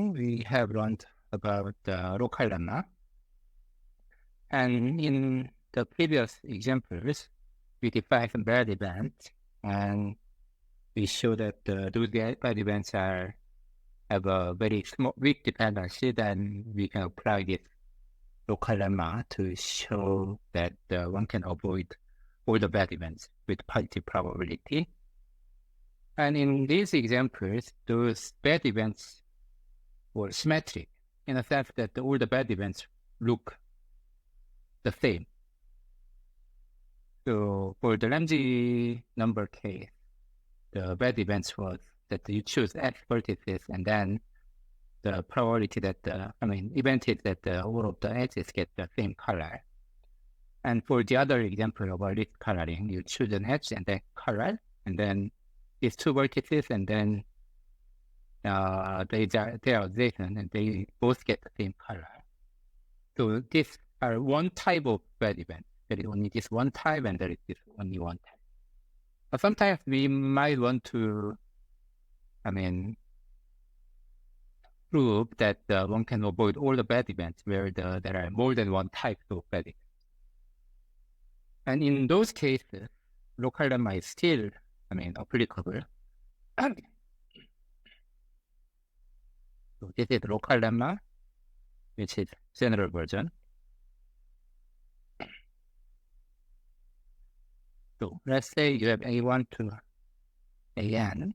we have learned about the local lemma. And in the previous examples, we defined some bad events, and we show that those bad events have a very small, weak dependency. Then we can apply this local lemma to show that one can avoid all the bad events with positive probability. And in these examples, those bad events were symmetric in the sense that all the bad events look the same. So for the Ramsey number case, the bad events was that you choose X vertices, and then the probability that event is that all of the edges get the same color. And for the other example of list coloring, you choose an edge and then color, and then these two vertices, and then they are adjacent, and they both get the same color. So these are one type of bad event. There is only this one type, and there is this only one type. But sometimes we might want to, prove that one can avoid all the bad events where there are more than one type of bad events. And in those cases, local lemma is still, applicable. So this is local lemma, which is general version. So let's say you have A1 to AN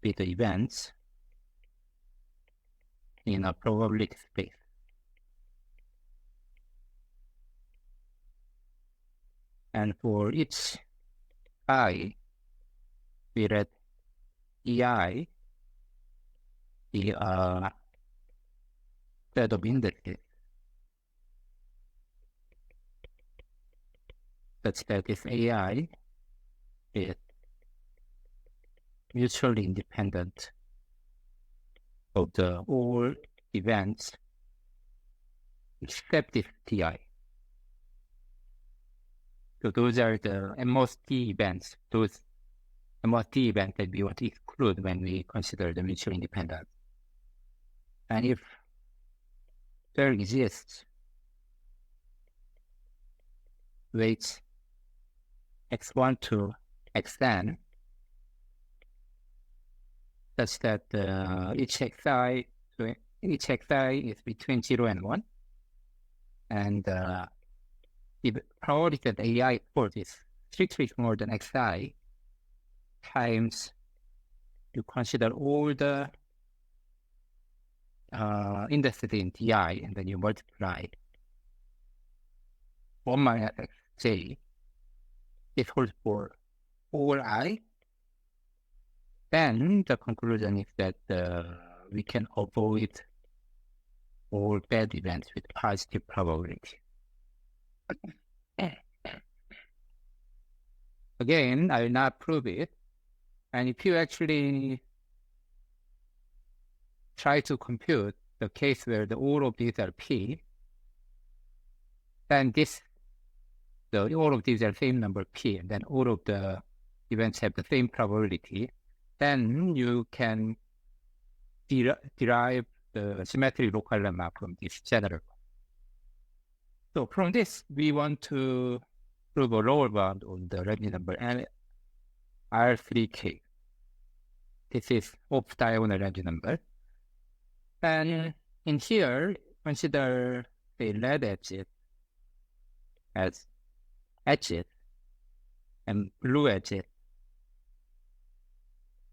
be the events in a probability space. And for each I, we let EI be a set of indices such that this AI is mutually independent of the all events except this TI. So those are the MOST events, those MOST events that we want to exclude when we consider the mutual independence. And if there exists weights x1 to xn such that each xi is between 0 and 1, and the probability that AI false is strictly more than xi times you consider all the indices in Ti, and then you multiply 1 minus xj. This holds for all I. Then the conclusion is that we can avoid all bad events with positive probability. Again, I will not prove it. And if you actually try to compute the case where all of these are P, then all of these are same number P, and then all of the events have the same probability, then you can derive the symmetry local lemma from this general one. So from this, we want to prove a lower bound on the Ramsey number and R3K. This is off-diagonal Ramsey number. And in here, consider the red edges as edges and blue edges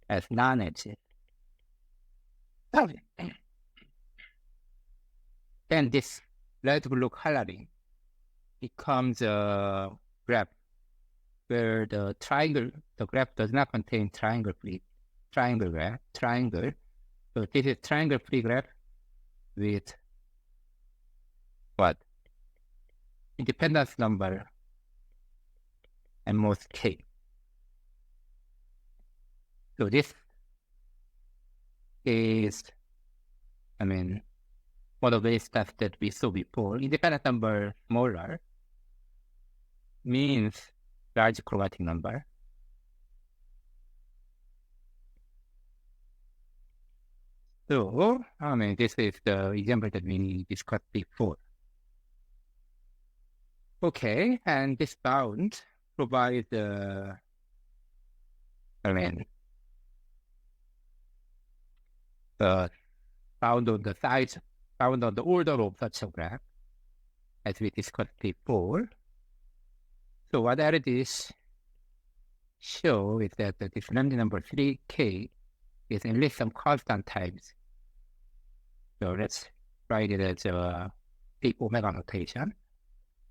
as non-edges. Then this red-blue coloring becomes a graph where the graph does not contain triangle. So this is triangle-free graph with what? Independence number and most K. So this is, one of the stuff that we saw before. Independent number smaller means large chromatic number. So, this is the example that we discussed before. Okay, and this bound provides the, the bound on the size, bound on the order of such a graph, as we discussed before. So what LDs show is that this lambda number 3k is at least some constant times. So let's write it as a big omega notation.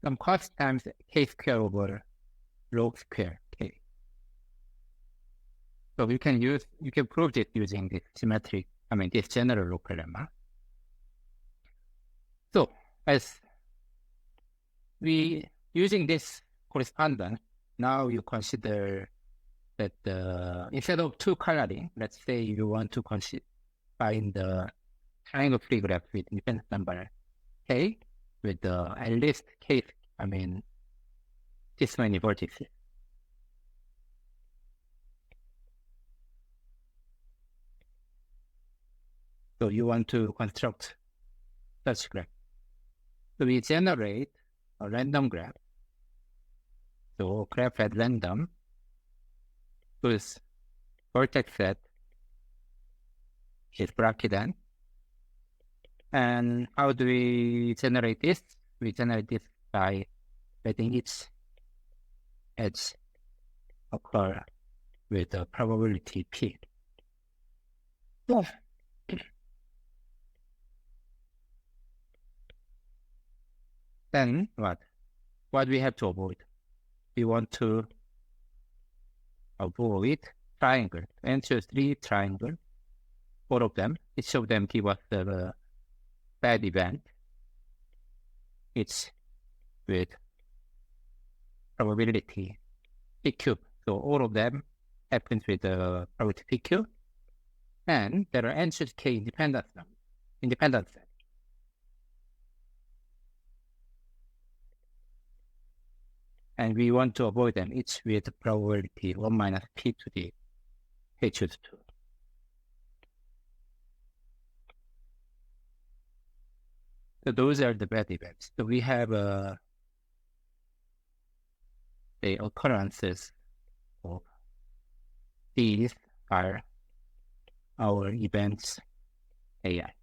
Some constant times k square over log square k. So you can prove this using this symmetric, this general local lemma. So as we using this correspondence, now you consider that instead of two coloring, let's say you want to find the triangle free graph with independent number k with at least k, this many vertices. So you want to construct such graph. So we generate a random graph. So graph at random whose vertex set is bracketed. And how do we generate this? We generate this by letting each edge occur with a probability p. Then what? What we have to avoid? We want to avoid triangle. And choose 3 triangles. 4 of them. Each of them give us the bad event. It's with probability p cube. So all of them happens with the probability p cube. And there are n choose k independent set. And we want to avoid them each with probability 1 minus p to the k choose 2. So those are the bad events. So we have the occurrences of these are our events AI.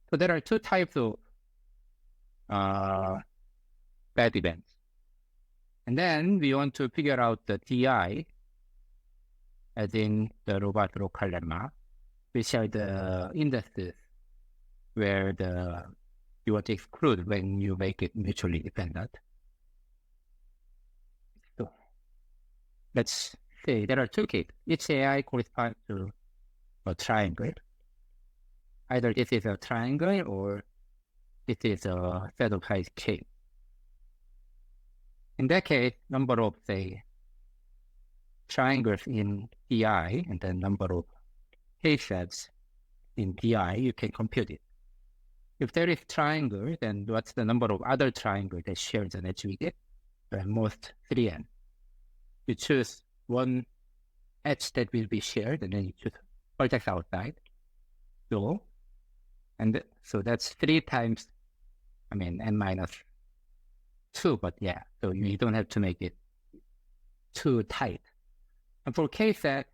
So there are 2 types of bad events. And then we want to figure out the DI, as in the robot local lemma, which are the indices where you want to exclude when you make it mutually dependent. So let's say there are 2 cases. Each AI corresponds to a triangle. Either this is a triangle or this is a set of size k. In that case, number of, say, triangles in DI and the number of k-sets in DI, you can compute it. If there is triangle, then what's the number of other triangles that shares an edge with it? At most 3n. You choose one edge that will be shared, and then you choose vertex outside. So that's 3 times, n minus 2, but yeah, so you don't have to make it too tight. And for k set,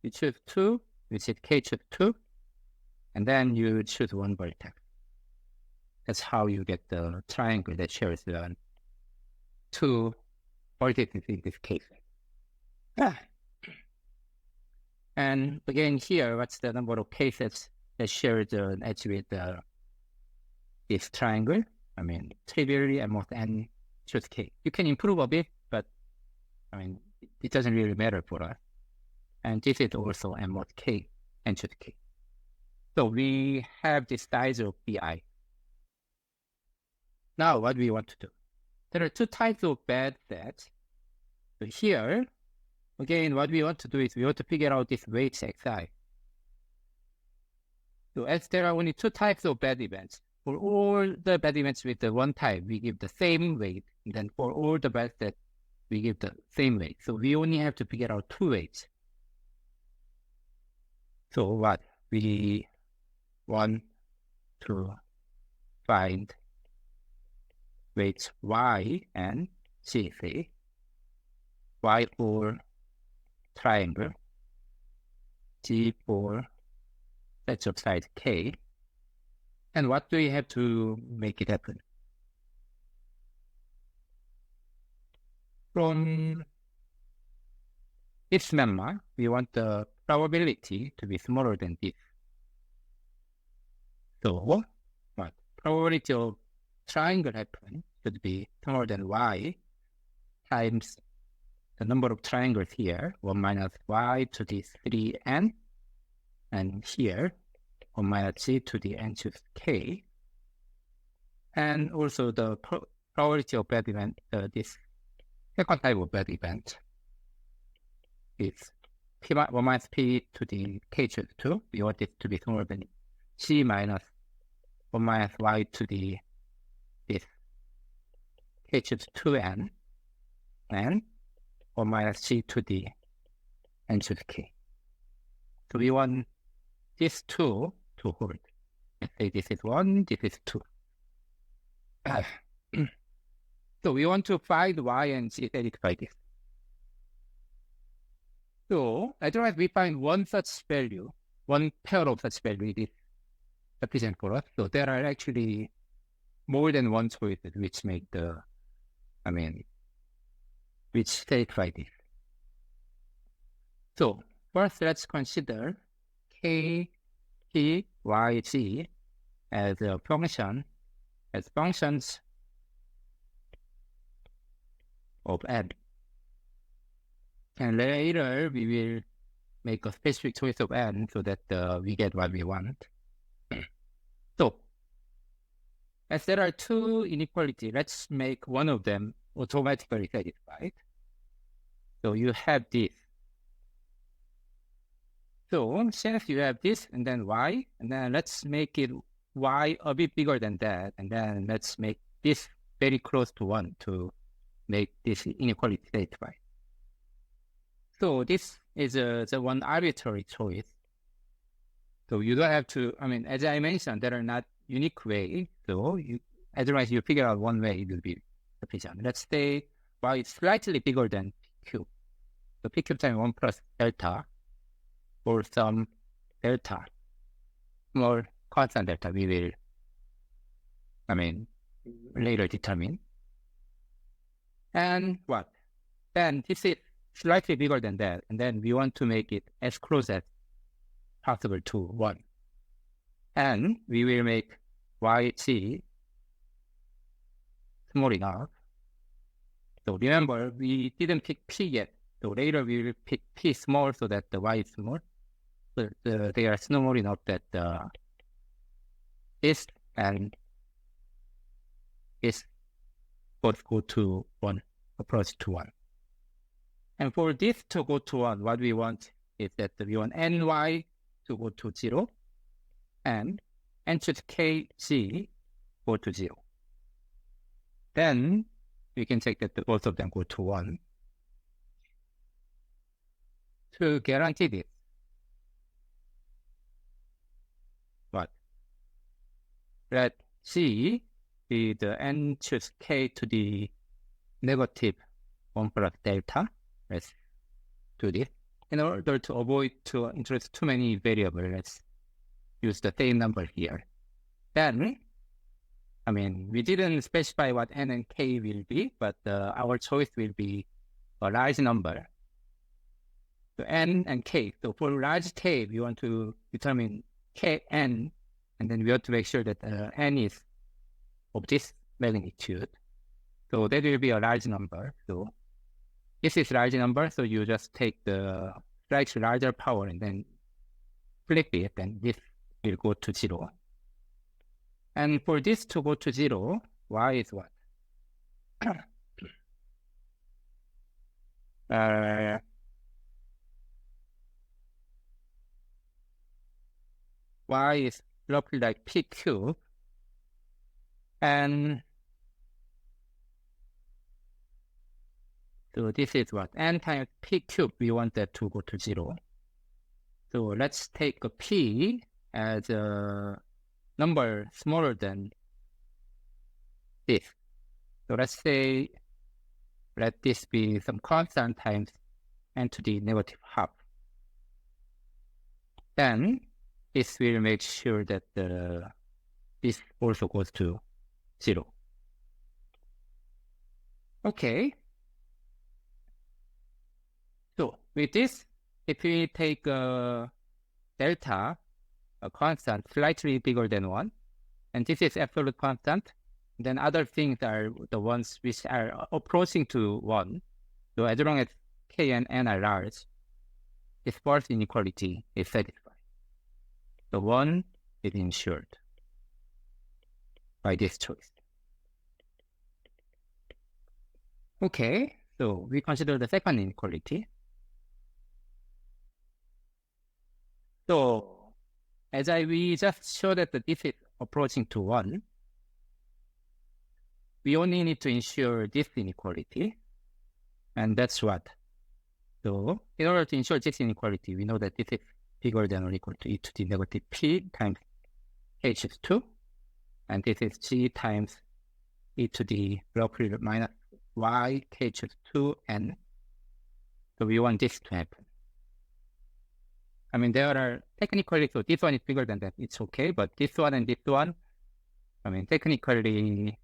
you choose 2, which is k choose 2, and then you choose one vertex. That's how you get the triangle that shares the 2 vertices in this case. And again here, what's the number of k-sets that share the edge with this triangle? Trivially at most n choose k. You can improve a bit, but it doesn't really matter for us. And this is also n mod k, n choose k. So we have the size of bi. Now what we want to do? There are 2 types of bad sets. So here, again, what we want to do is we want to figure out this weight xi. So as there are only 2 types of bad events, for all the bad events with the 1 type, we give the same weight. And then for all the bad sets, we give the same weight. So we only have to figure out 2 weights. So what? We want to find weights y and z, say y for triangle, z for sets of size k. And what do we have to make it happen? From this lemma, we want the probability to be smaller than this. So what? Probability of triangle happen should be smaller than y times the number of triangles here, 1 minus y to the 3n, and here 1 minus z to the n choose k. And also the probability of bad event, this second type of bad event is p1 minus p to the k choose 2. We want it to be smaller than c minus 1 minus y to the this k choose 2n and 1 minus c to the n choose k. So we want these two to hold. Let's say this is 1, this is 2. So we want to find y and z satisfy this. So as long as we find one such value, one pair of such value, it is sufficient for us. So there are actually more than one choices which make the, which satisfy this. So first, let's consider k, p, y, z as a function, as functions of n. And later we will make a specific choice of n so that we get what we want. So as there are two inequalities, let's make one of them automatically satisfied. So you have this. So since you have this and then y, and then let's make it y a bit bigger than that, and then let's make this very close to 1 to make this inequality satisfied. So this is the one arbitrary choice. So you don't have to, as I mentioned, there are not unique ways. So as long as you figure out one way, it will be sufficient. Let's say y is slightly bigger than p cube. So p cube times 1 plus delta for some delta, small constant delta, we will, later determine. And what? Then this is slightly bigger than that, and then we want to make it as close as possible to 1. And we will make yc small enough. So remember, we didn't pick p yet. So later we will pick p small so that the y is small. So they are small enough that this and this both go to 1, approach to 1. And for this to go to 1, what we want is that we want ny to go to 0 and n choose kg go to 0. Then we can check that both of them go to 1. To guarantee this, what? Let c be the n choose k to the negative 1 plus delta. Let's do this. In order to avoid to introduce too many variables, let's use the same number here. Then, we didn't specify what n and k will be, but our choice will be a large number. So n and k. So for large k, we want to determine kn, and then we want to make sure that n is of this magnitude. So that will be a large number. So this is large number, so you just take the slightly larger power and then flip it, and this will go to 0. And for this to go to 0, y is what? Y is roughly like p cube, and so this is what? N times p cube, we want that to go to 0. So let's take a p as a number smaller than this. So let's say, let this be some constant times n to the negative half. Then this will make sure that this also goes to 0. Okay. So with this, if we take delta, a constant slightly bigger than 1, and this is absolute constant, then other things are the ones which are approaching to 1. So as long as k and n are large, this first inequality is satisfied. The 1 is ensured by this choice. Okay, so we consider the second inequality. So as we just showed that this is approaching to 1, we only need to ensure this inequality, and that's what. So in order to ensure this inequality, we know that this is bigger than or equal to e to the negative p times k choose 2, and this is g times e to the roughly minus y k choose 2 n. So we want this to happen. I mean, there are technically, so this one is bigger than that, it's okay, but this one and this one, I mean, technically,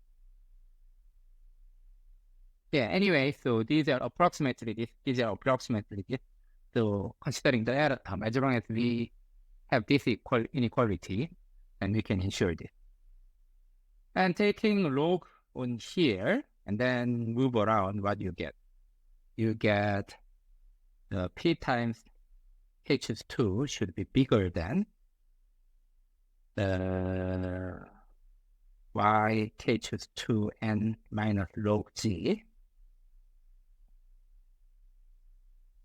yeah, anyway, so these are approximately this, these are approximately this. So considering the error term, as long as we have this inequality, then we can ensure this. And taking log on here, and then move around, what you get? You get the p times k choose 2 should be bigger than the y k choose 2 n minus log g.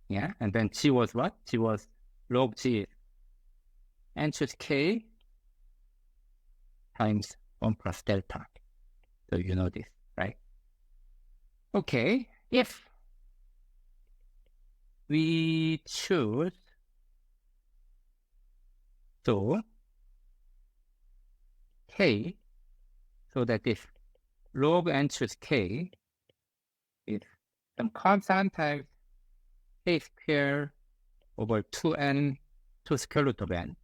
Yeah, and then g was what? G was log g n choose k times 1 plus delta. So you know this, right? Okay, if we choose, so k, so that if log n choose k is some constant times k square over 2n to square root of n.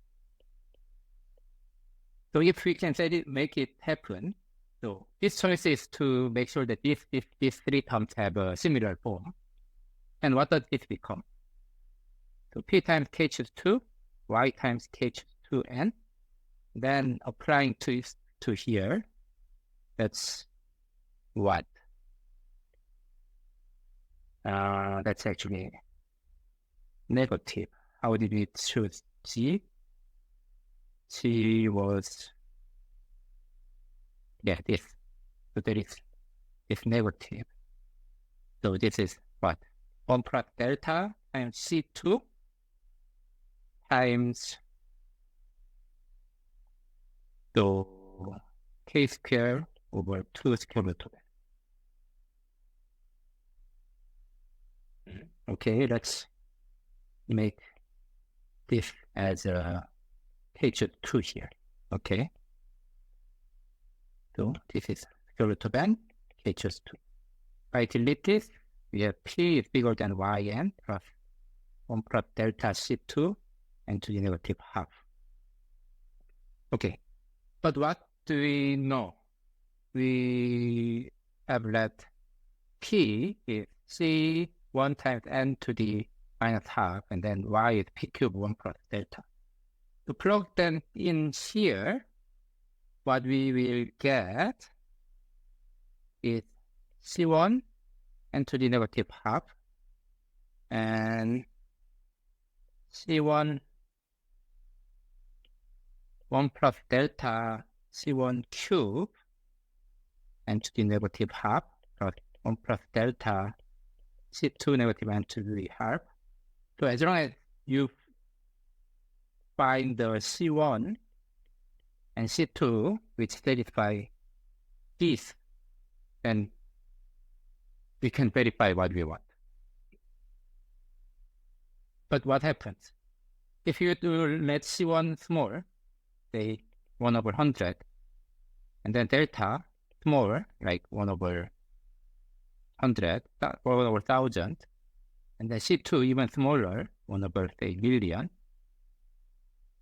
So if we can make it happen, so this choice is to make sure that these three terms have a similar form. And what does this become? So p times k choose 2, y times k choose 2n. Then applying to here, that's what? That's actually negative. How did we choose g? G was, yeah, this. So there is negative. So this is what? 1 plus delta times C2 times the k square over 2 square root of n. Okay, let's make this as a k choose 2 here. Okay. So this is square root of n, k choose 2. By delete this, we have p is bigger than yn plus 1 plus delta C2 and to the negative half. Okay, but what do we know? We have let p is c1 times n to the minus half, and then y is p cubed 1 plus delta. To plug them in here, what we will get is c1 n to the negative half, and c1 1 plus delta c1 cube n to the negative half plus 1 plus delta c2 negative n to the half. So as long as you find the c1 and c2 which satisfy this, then we can verify what we want. But what happens? If you do let c1 small, say 1 over 100, and then delta smaller, like 1 over 100, 1 over 1000, and then C2 even smaller, 1 over, say, million,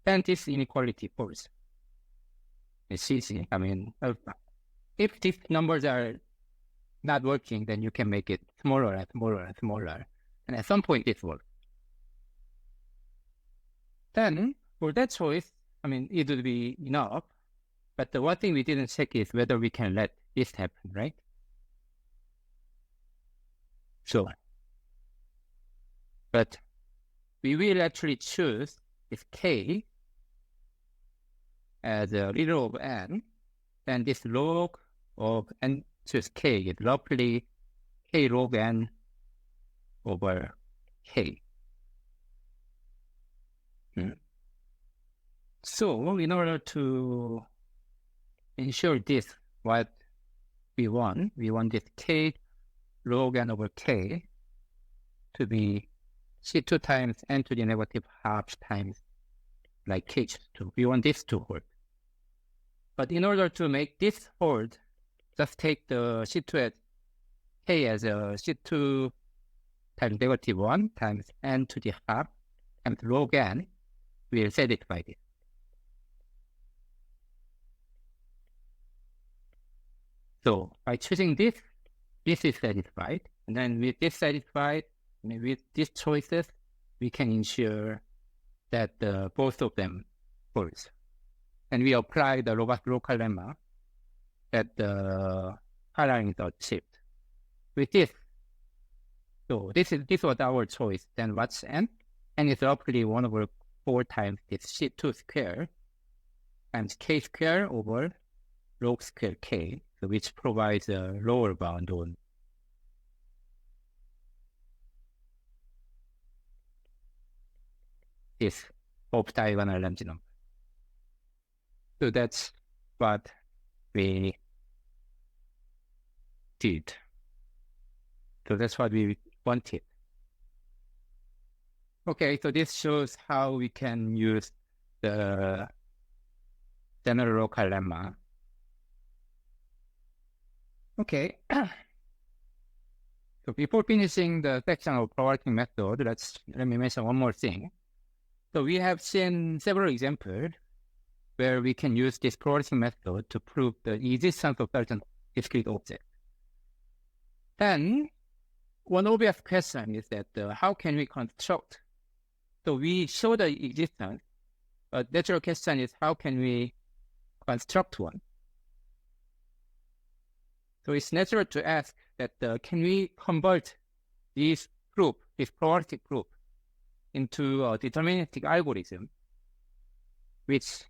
then this inequality falls. It's easy. I mean, if these numbers are not working, then you can make it smaller and smaller and smaller. And at some point, this works. Then, for that choice, I mean, it would be enough. But the one thing we didn't check is whether we can let this happen, right? So, but we will actually choose this k as a little of n, then this log of n choose k is roughly k log n over k. So in order to ensure this, what we want this k log n over k to be C2 times n to the negative half times like K2. We want this to hold. But in order to make this hold, just take the C2 at k as a C2 times negative 1 times n to the half times log n. We'll satisfy this. So by choosing this, this is satisfied. And then with this satisfied, with these choices, we can ensure that both of them holds. And we apply the robust local lemma that the highlighting is achieved. With this, so this was our choice. Then what's n? N is roughly 1 over 4 times this C2 square times k square over log square k, so which provides a lower bound on this off-diagonal Lambda number. So that's what we did. So that's what we wanted. Okay, so this shows how we can use the general local lemma. Okay. So before finishing the section of property method, let me mention one more thing. So we have seen several examples where we can use this property method to prove the existence of certain discrete object. Then one obvious question is that how can we construct? So we show the existence, but natural question is how can we construct one? So it's natural to ask that can we convert this proof, this property proof, into a deterministic algorithm which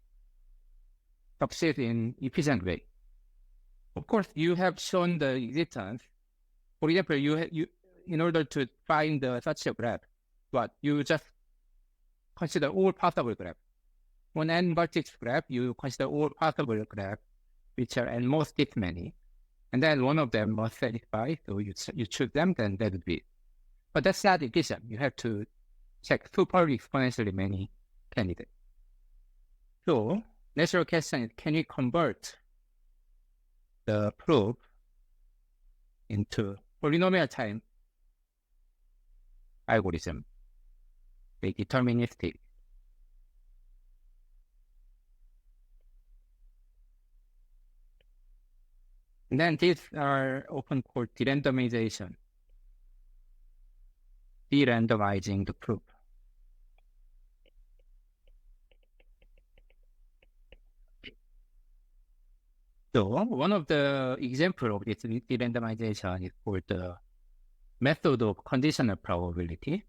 succeeds in efficient way. Of course, you have shown the existence. For example, you in order to find such a graph, but you just consider all possible graphs. On n vertex graph, you consider all possible graphs, which are at most this many, and then one of them must satisfy. So you choose them, then that would be it. But that's not efficient. You have to check super exponentially many candidates. So natural question is, can we convert the proof into polynomial time algorithm, a deterministic? And then these are often called derandomization, derandomizing the proof. So one of the examples of this derandomization is called the method of conditional probability.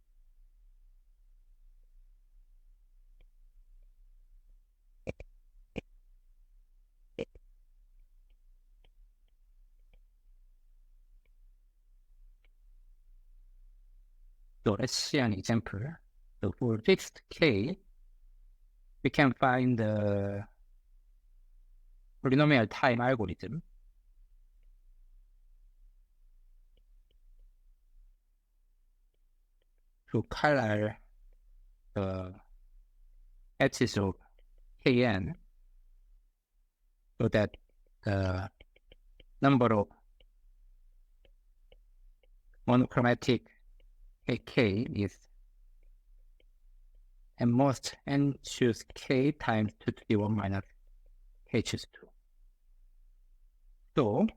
So let's see an example. So for fixed k, we can find the polynomial time algorithm. To color the edges of kn so that the number of monochromatic KK is at most n choose K times 2 to the 1 minus K choose 2. So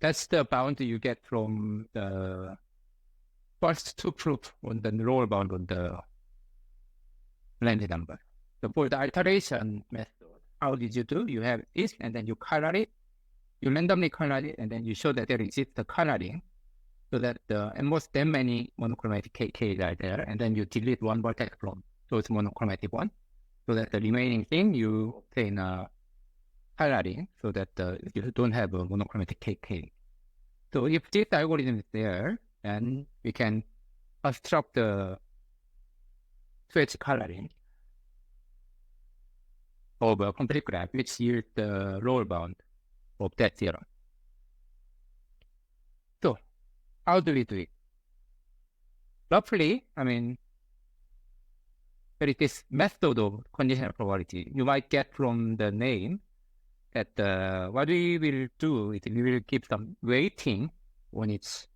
that's the bound you get from the first two proof on the lower bound on the blended number. So for the alteration method, how did you do? You have this, and then you color it. You randomly color it, and then you show that there exists the coloring, so that at most that many monochromatic KKs are there, and then you delete one vertex from those monochromatic one, so that the remaining thing you obtain a coloring, so that you don't have a monochromatic KK. So if this algorithm is there, then we can construct the switch coloring of a complete graph, which yields the lower bound of that theorem. So how do we do it? Roughly, I mean, there is this method of conditional probability. You might get from the name that what we will do is we will give some weighting on its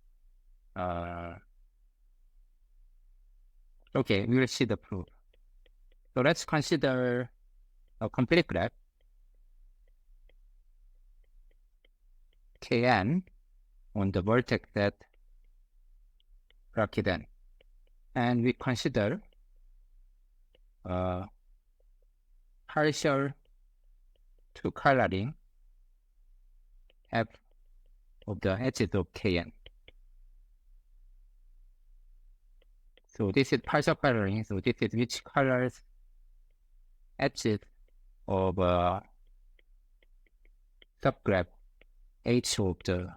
okay, we will see the proof. So let's consider a complete graph Kn on the vertex set bracket n, and we consider partial two coloring f of the edges of Kn. So this is partial coloring. So this is which colors edges of subgraph H of the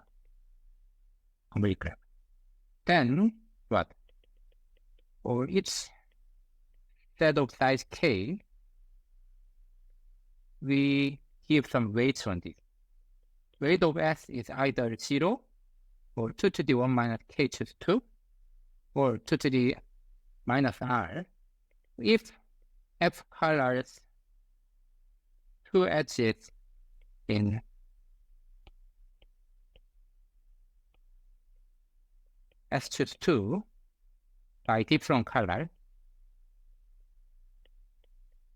complete graph. Then what? For each set of size K, we give some weights on this. Weight of S is either 0 or 2 to the 1 minus K choose 2 or 2 to the minus R if F colors two edges in S choose 2 by different color.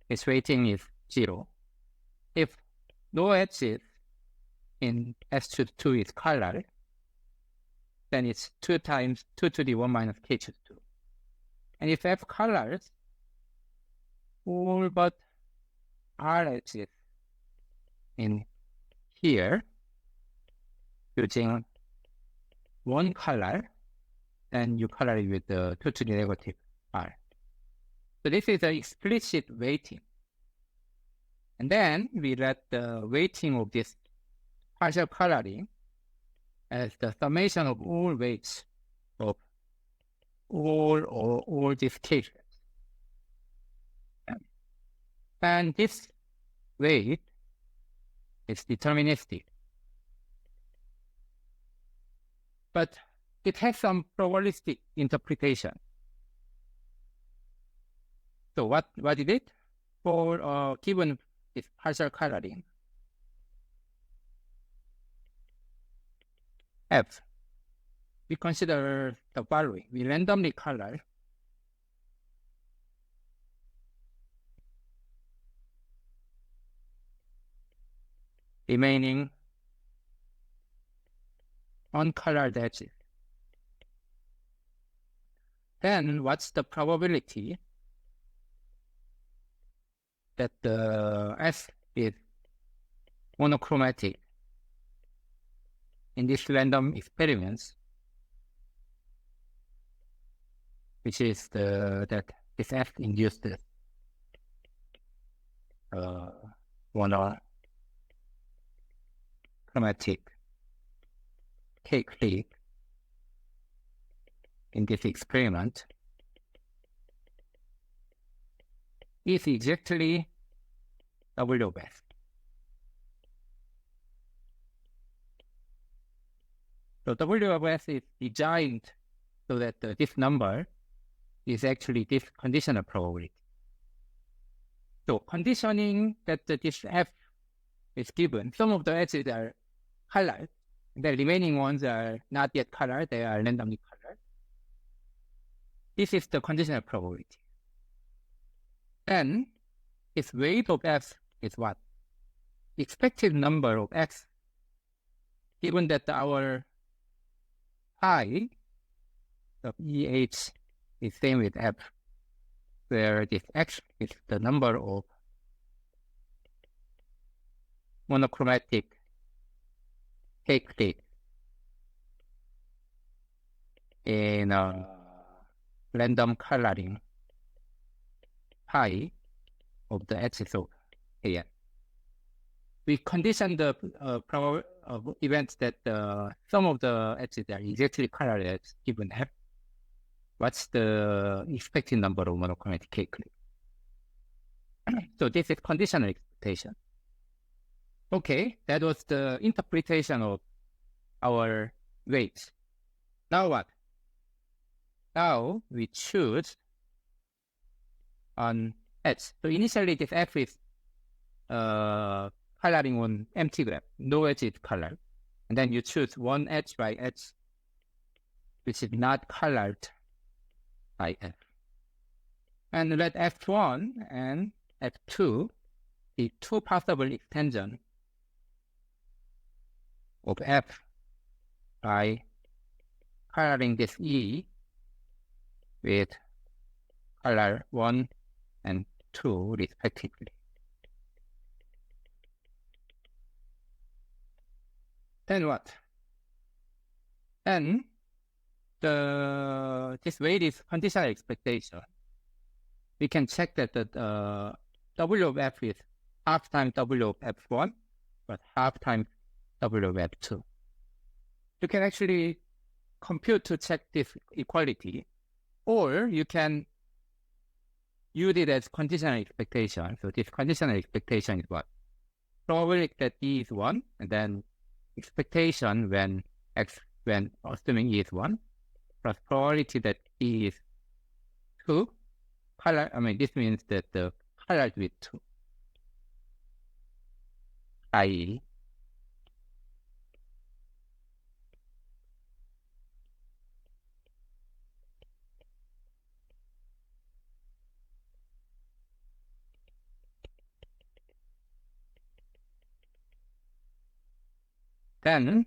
Its weighting is 0. If no edges in S choose 2 is color, then it's 2 times 2 to the 1 minus K choose 2. And if F colors all but R edges in here using one color, then you color it with the 2 to the negative R. So this is an explicit weighting. And then we let the weighting of this partial coloring as the summation of all weights of all these cases. And this weight is deterministic. But it has some probabilistic interpretation. So what is it? For given this partial coloring, F, we consider the following. We randomly color remaining uncolored edges. Then what's the probability that the S is monochromatic in this random experiments, which is that this F induced monochromatic K click in this experiment is exactly W of S. So W of S is designed so that this number is actually this conditional probability. So conditioning that this F is given. Some of the edges are colored. The remaining ones are not yet colored. They are randomly colored. This is the conditional probability. Then its weight of X is what? Expected number of X, given that our phi of EH is same with F, where this X is the number of monochromatic K-clique in random coloring pi of the edges of AN. We condition the events that some of the edges are exactly colored as given F. What's the expected number of monochromatic K-clique? So this is conditional expectation. Okay, that was the interpretation of our weights. Now what? Now we choose on edge. So initially this F is coloring on empty graph. No edge is colored. And then you choose one edge by edge, which is not colored by F. And let F1 and F2 be two possible extensions of F by coloring this E with color 1 and 2 respectively. Then what? Then this weight is conditional expectation. We can check that the W of F is half times W of F1, but half times W of F2. You can actually compute to check this equality, or you can use it as conditional expectation. So this conditional expectation is what? Probability that E is 1, and then expectation when assuming E is 1, plus probability that E is 2. This means that the colored with 2, i.e. Then,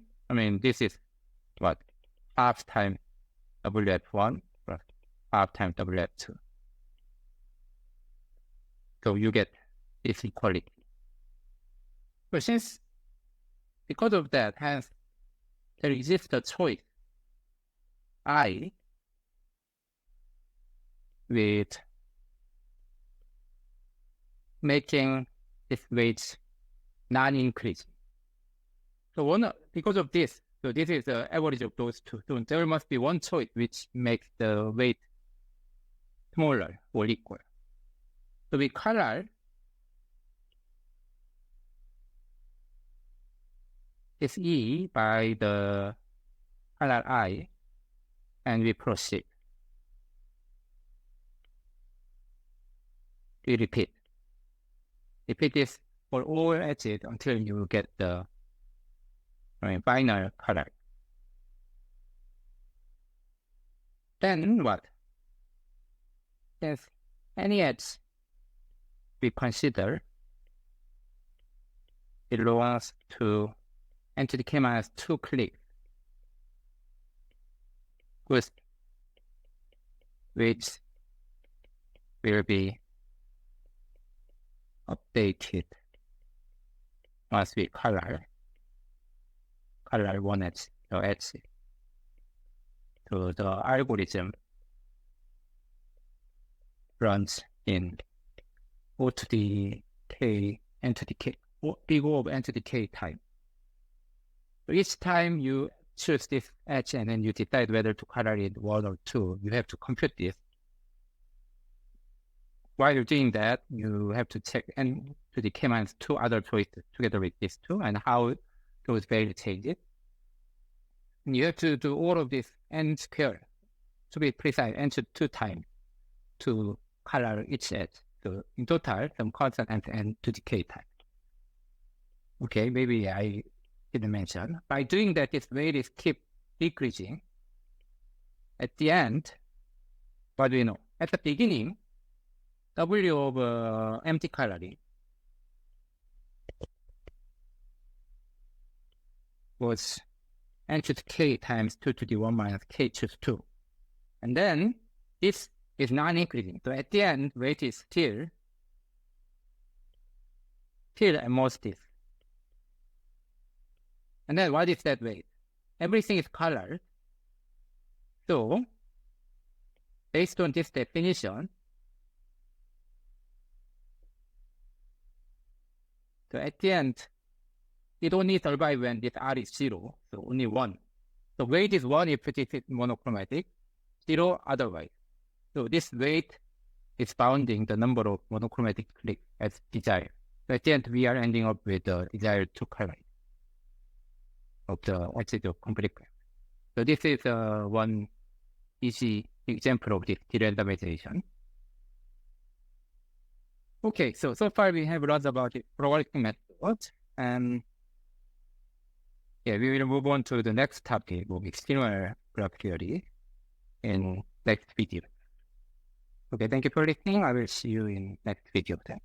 this is what? Half times WF1 plus half times WF2. So you get this equality. But because of that, hence there exists a choice I with making this weight non-increasing. So because of this, so this is the average of those two. So there must be one choice which makes the weight smaller or equal. So we color this E by the color I, and we proceed. We repeat this for all edges until you get the final color. Then what? Since any edge we consider belongs to entity K minus 2 clique, which will be updated once we color one edge, the edge. So the algorithm runs in O to the K entity K, big O of entity K time. So each time you choose this edge and then you decide whether to color it 1 or 2, you have to compute this. While you're doing that, you have to check n to the K minus 2 other choices together with these two and how those values change it. And you have to do all of this n squared, to be precise, n to 2 times to color each edge. So in total, some constant n to the K time. Okay, maybe I didn't mention. By doing that, this weight is keep decreasing. At the end, what do we know? At the beginning, W of empty calorie was n choose k times 2 to the 1 minus k choose 2. And then this is non-increasing. So at the end, weight is still almost this. And then what is that weight? Everything is colored. So based on this definition, so at the end, it only survives when this R is 0, so only 1. So weight is 1 if it is monochromatic, 0 otherwise. So this weight is bounding the number of monochromatic clicks as desired. So at the end, we are ending up with the desired 2 calories of the axis of complete graph. So this is one easy example of this derandomization. Okay, so far we have learned about the probabilistic method, and yeah, we will move on to the next topic of external graph theory in next video. Okay, thank you for listening. I will see you in next video then.